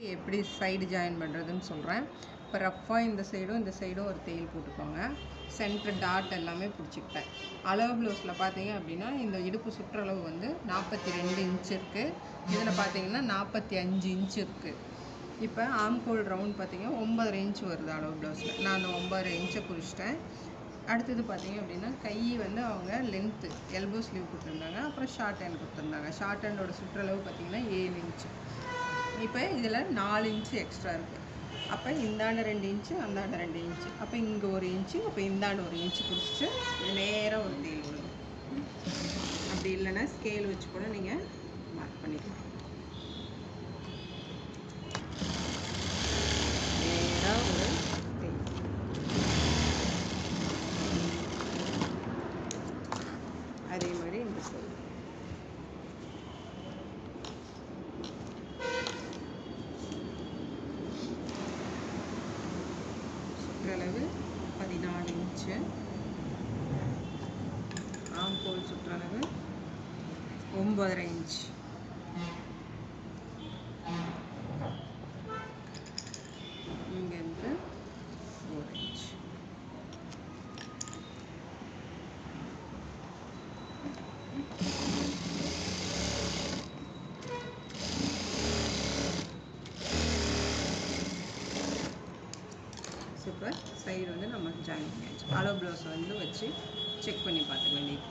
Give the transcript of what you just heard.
எப்படி side join பண்ணுறதுன்னு சொல்கிறேன். இப்போ ரஃப்பாக இந்த சைடும் ஒரு தையல் போட்டுக்கோங்க. சென்டர் டாட் எல்லாமே பிடிச்சிக்கிட்டேன். அளவு ப்ளவுஸில் பார்த்தீங்க அப்படின்னா இந்த இடுப்பு சுற்றளவு வந்து 42 இன்ச் இருக்குது. இதில் பார்த்தீங்கன்னா 45 இன்ச் இருக்குது. இப்போ ஆம்கோல் ரவுண்ட் பார்த்தீங்கன்னா 9.5 இன்ச் வருது அளவு ப்ளவுஸில். நான் அந்த 9.5 இன்ச்சை குறிச்சிட்டேன். அடுத்தது பார்த்தீங்க அப்படின்னா கை வந்து அவங்க லென்த்து எல்போ ஸ்லீவ் கொடுத்துருந்தாங்க, அப்புறம் ஷார்ட் ஹேண்ட் கொடுத்துருந்தாங்க. ஷார்ட் ஹேண்டோட சுற்றளவு பார்த்தீங்கன்னா 7 இன்ச்சு. இப்போ இதில் 4 இன்ச்சு எக்ஸ்ட்ரா இருக்குது. அப்போ இந்தாண்ட 2 இன்ச்சு, அந்தாண்ட 2 இன்ச்சு, அப்போ இங்கே 1 இன்ச்சு, அப்போ இந்தாண்ட 1 இன்ச்சு பிடிச்சிட்டு நேராக ஒரு தையல் விடுங்க. அப்படி இல்லைன்னா ஸ்கேல் வச்சு கூட நீங்கள் மார்க் பண்ணிக்கலாம். நேராக ஒரு தையல். அதே மாதிரி இந்த சைடு சுற்றளவு 14 இன்ச்சு, ஆம்கோல் சுற்றளவு 9.5 இன்ச், இங்கேருந்து 1 இன்ச். சூப்பர். சைடு வந்து நம்ம ஜாயின் பண்ணியாச்சு. அளவு ப்ளவுஸை வந்து வச்சு செக் பண்ணி பார்த்துக்க வேண்டியது.